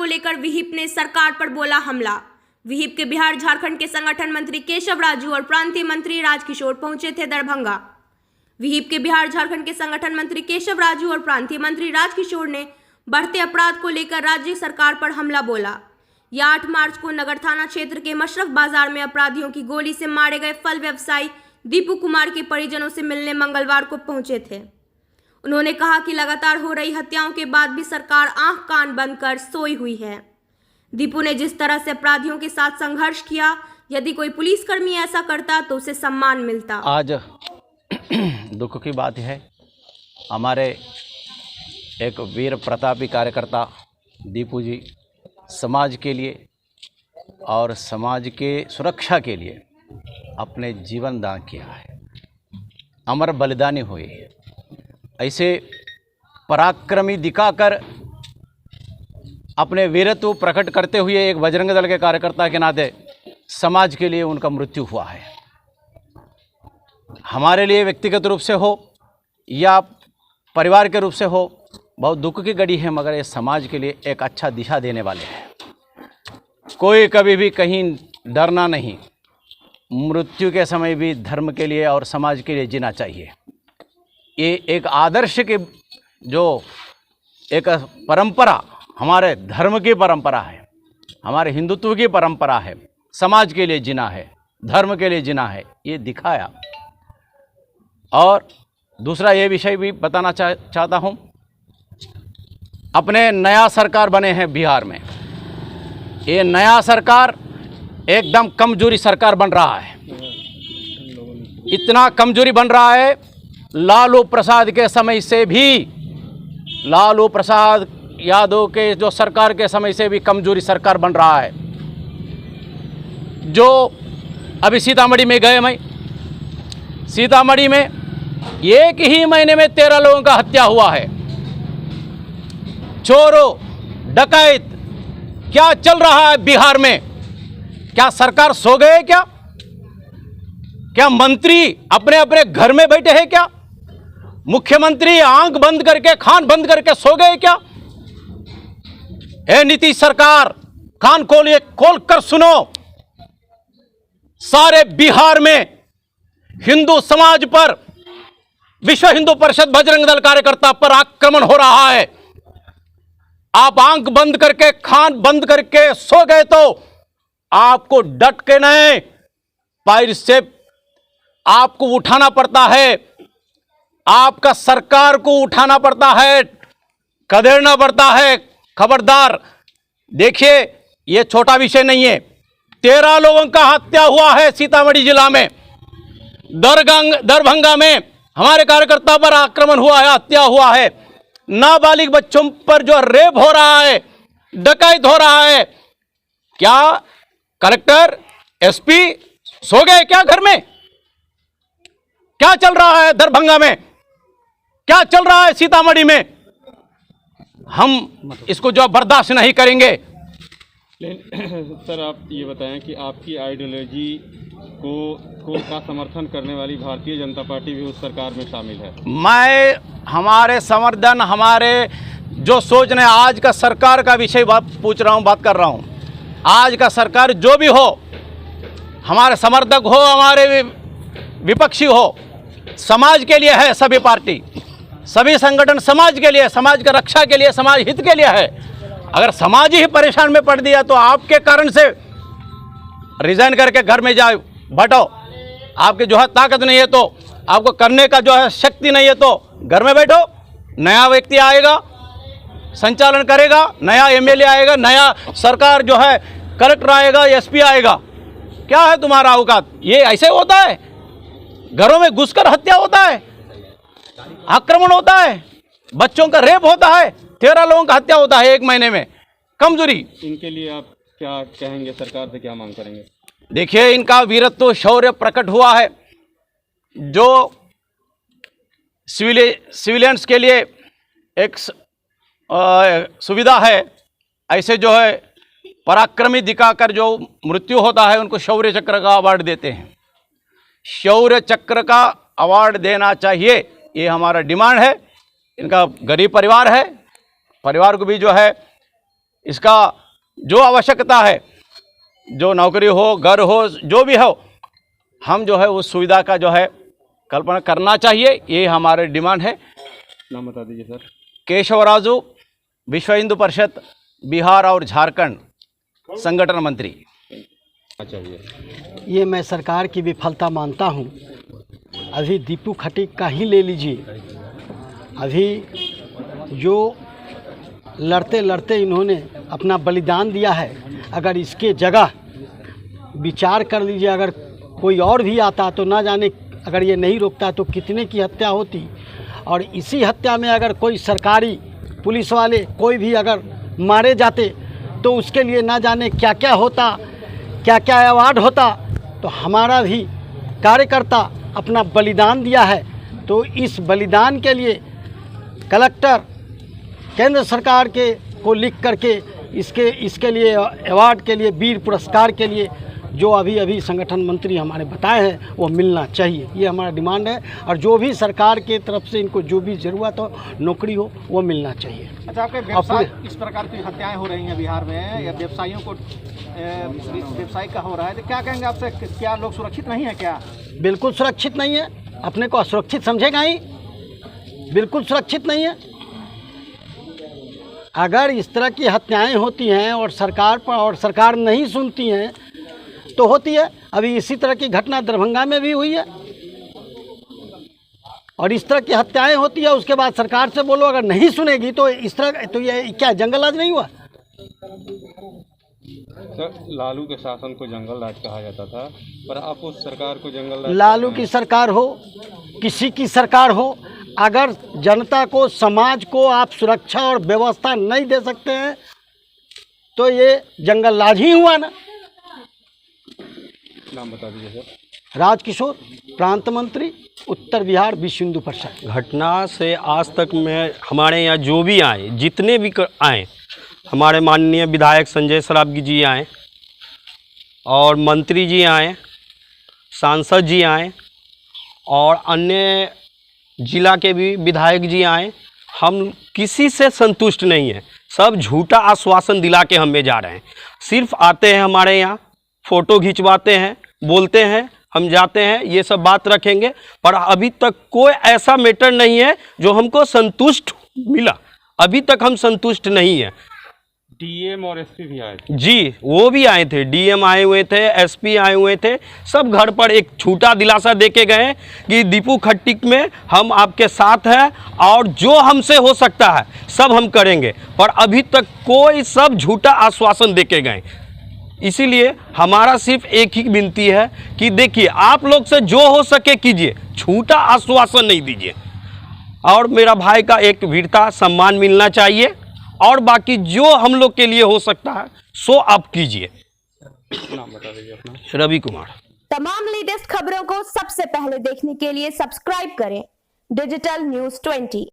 को लेकर विहिप ने सरकार पर बोला हमला। विहिप के बिहार झारखंड के संगठन मंत्री केशव राजू और प्रांतीय मंत्री राजकिशोर पहुंचे थे दरभंगा। विहिप के बिहार झारखंड के संगठन मंत्री केशव राजू और प्रांतीय मंत्री राजकिशोर ने बढ़ते अपराध को लेकर राज्य सरकार पर हमला बोला। यह 8 मार्च को नगर थाना क्षेत्र के मशरफ बाजार में अपराधियों की गोली से मारे गए फल व्यवसायी दीपू कुमार के परिजनों से मिलने मंगलवार को पहुंचे थे। उन्होंने कहा कि लगातार हो रही हत्याओं के बाद भी सरकार आंख कान बंद कर सोई हुई है। दीपू ने जिस तरह से अपराधियों के साथ संघर्ष किया, यदि कोई पुलिसकर्मी ऐसा करता तो उसे सम्मान मिलता। आज दुख की बात है, हमारे एक वीर प्रतापी कार्यकर्ता दीपू जी समाज के लिए और समाज के सुरक्षा के लिए अपने जीवन दान किया है, अमर बलिदानी हुए। ऐसे पराक्रमी दिखाकर अपने वीरत्व प्रकट करते हुए एक बजरंग दल के कार्यकर्ता के नाते समाज के लिए उनका मृत्यु हुआ है। हमारे लिए व्यक्तिगत रूप से हो या परिवार के रूप से हो, बहुत दुख की घड़ी है, मगर ये समाज के लिए एक अच्छा दिशा देने वाले हैं। कोई कभी भी कहीं डरना नहीं, मृत्यु के समय भी धर्म के लिए और समाज के लिए जीना चाहिए। ये एक आदर्श की जो एक परंपरा, हमारे धर्म की परंपरा है, हमारे हिंदुत्व की परंपरा है। समाज के लिए जीना है, धर्म के लिए जीना है, ये दिखाया। और दूसरा ये विषय भी बताना चाहता हूँ, अपने नया सरकार बने हैं बिहार में, ये नया सरकार एकदम कमजोरी सरकार बन रहा है। इतना कमजोरी बन रहा है, लालू प्रसाद के समय से भी, लालू प्रसाद यादव के जो सरकार के समय से भी कमजोरी सरकार बन रहा है। जो अभी सीतामढ़ी में गए, मैं सीतामढ़ी में एक ही महीने में 13 लोगों का हत्या हुआ है। चोरों, डकैत, क्या चल रहा है बिहार में? क्या सरकार सो गए क्या? क्या मंत्री अपने अपने घर में बैठे हैं क्या? मुख्यमंत्री आंख बंद करके, कान बंद करके सो गए क्या? ए नीतीश सरकार, कान खोल कर सुनो। सारे बिहार में हिंदू समाज पर, विश्व हिंदू परिषद बजरंग दल कार्यकर्ता पर आक्रमण हो रहा है। आप आंख बंद करके, कान बंद करके सो गए तो आपको डट के नहीं, पैर से आपको उठाना पड़ता है। आपका सरकार को उठाना पड़ता है, कदेड़ना पड़ता है। खबरदार। देखिए, यह छोटा विषय नहीं है। 13 लोगों का हत्या हुआ है सीतामढ़ी जिला में। दरभंगा में हमारे कार्यकर्ता पर आक्रमण हुआ है, हत्या हुआ है। नाबालिग बच्चों पर जो रेप हो रहा है, डकैत हो रहा है। क्या कलेक्टर, एसपी सो गए क्या घर में? क्या चल रहा है दरभंगा में? क्या चल रहा है सीतामढ़ी में? हम इसको जो बर्दाश्त नहीं करेंगे। सर, आप ये बताएं कि आपकी आइडियोलॉजी को का समर्थन करने वाली भारतीय जनता पार्टी भी उस सरकार में शामिल है। मैं हमारे समर्थन, हमारे जो सोच ने, आज का सरकार का विषय पूछ रहा हूँ, बात कर रहा हूँ। आज का सरकार जो भी हो, हमारे समर्थक हो, हमारे विपक्षी हो, समाज के लिए है। सभी पार्टी, सभी संगठन समाज के लिए, समाज की रक्षा के लिए, समाज हित के लिए है। अगर समाज ही परेशान में पड़ दिया तो आपके कारण से रिजाइन करके घर में जाओ, बैठो। आपके जो है ताकत नहीं है, तो आपको करने का जो है शक्ति नहीं है, तो घर में बैठो। नया व्यक्ति आएगा, संचालन करेगा, नया एमएलए आएगा, नया सरकार जो है, कलेक्टर आएगा, एसपी आएगा। क्या है तुम्हारा औकात? ये ऐसे होता है? घरों में घुसकर हत्या होता है, आक्रमण होता है, बच्चों का रेप होता है, 13 लोगों का हत्या होता है एक महीने में। कमजोरी। इनके लिए आप क्या कहेंगे? सरकार से क्या मांग करेंगे? देखिए, इनका वीरत्व, शौर्य प्रकट हुआ है। जो सिविलियंस के लिए एक सुविधा है, ऐसे जो है पराक्रमी दिखाकर जो मृत्यु होता है, उनको शौर्य चक्र का अवार्ड देते हैं। शौर्य चक्र का अवार्ड देना चाहिए, ये हमारा डिमांड है। इनका गरीब परिवार है, परिवार को भी जो है इसका जो आवश्यकता है, जो नौकरी हो, घर हो, जो भी हो, हम जो है उस सुविधा का जो है कल्पना करना चाहिए। ये हमारे डिमांड है। नाम बता दीजिए सर। केशवराजू, विश्व हिंदू परिषद बिहार और झारखंड संगठन मंत्री। चाहिए ये मैं सरकार की विफलता मानता हूँ। अभी दीपू खटीक का ही ले लीजिए, अभी जो लड़ते लड़ते इन्होंने अपना बलिदान दिया है, अगर इसके जगह विचार कर लीजिए, अगर कोई और भी आता तो ना जाने, अगर ये नहीं रोकता तो कितने की हत्या होती। और इसी हत्या में अगर कोई सरकारी पुलिस वाले कोई भी अगर मारे जाते तो उसके लिए ना जाने क्या क्या होता, क्या क्या अवार्ड होता। तो हमारा भी कार्यकर्ता अपना बलिदान दिया है, तो इस बलिदान के लिए कलेक्टर केंद्र सरकार के को लिख करके इसके लिए अवार्ड के लिए, वीर पुरस्कार के लिए जो अभी संगठन मंत्री हमारे बताए हैं वो मिलना चाहिए। ये हमारा डिमांड है। और जो भी सरकार के तरफ से इनको जो भी ज़रूरत हो, नौकरी हो, वो मिलना चाहिए। अच्छा, आपके व्यवसाय इस प्रकार की हत्याएं हो रही हैं बिहार में, या व्यवसायियों को व्यवसाय का हो रहा है, तो क्या कहेंगे आपसे? क्या लोग सुरक्षित नहीं है? क्या बिल्कुल सुरक्षित नहीं है। अपने को असुरक्षित समझेगा ही, बिल्कुल सुरक्षित नहीं है। अगर इस तरह की हत्याएं होती हैं और सरकार नहीं सुनती हैं तो होती है। अभी इसी तरह की घटना दरभंगा में भी हुई है, और इस तरह की हत्याएं होती है। उसके बाद सरकार से बोलो, अगर नहीं सुनेगी तो इस तरह, तो ये क्या जंगल राज नहीं हुआ? सर, लालू के शासन को जंगल राज कहा जाता था, पर आप उस सरकार को जंगल राज, लालू की सरकार हो, किसी की सरकार हो, अगर जनता को, समाज को आप सुरक्षा और व्यवस्था नहीं दे सकते हैं तो ये जंगल राज ही हुआ ना। नाम बता दीजिए सर। राजकिशोर, प्रांत मंत्री, उत्तर बिहार विश्व हिंदू परिषद। घटना से आज तक में हमारे यहाँ जो भी आए, जितने भी आए, हमारे माननीय विधायक संजय सरावगी जी आए, और मंत्री जी आए, सांसद जी आए, और अन्य जिला के भी विधायक जी आए, हम किसी से संतुष्ट नहीं हैं। सब झूठा आश्वासन दिला के हमें जा रहे हैं। सिर्फ आते हैं हमारे यहाँ, फ़ोटो खिंचवाते हैं, बोलते हैं, हम जाते हैं, ये सब बात रखेंगे, पर अभी तक कोई ऐसा मैटर नहीं है जो हमको संतुष्ट मिला। अभी तक हम संतुष्ट नहीं हैं। डीएम और एसपी भी आए थे। जी, वो भी आए थे, डीएम आए हुए थे, एसपी आए हुए थे, सब घर पर एक झूठा दिलासा दे के गए कि दीपू खट्टिक में हम आपके साथ हैं और जो हमसे हो सकता है सब हम करेंगे, पर अभी तक कोई, सब झूठा आश्वासन दे के गए। इसीलिए हमारा सिर्फ एक ही विनती है कि देखिए, आप लोग से जो हो सके कीजिए, झूठा आश्वासन नहीं दीजिए। और मेरा भाई का एक वीरता सम्मान मिलना चाहिए, और बाकी जो हम लोग के लिए हो सकता है सो आप कीजिए। नाम बता दीजिए अपना। रवि कुमार। तमाम लेटेस्ट खबरों को सबसे पहले देखने के लिए सब्सक्राइब करें डिजिटल न्यूज़ 20।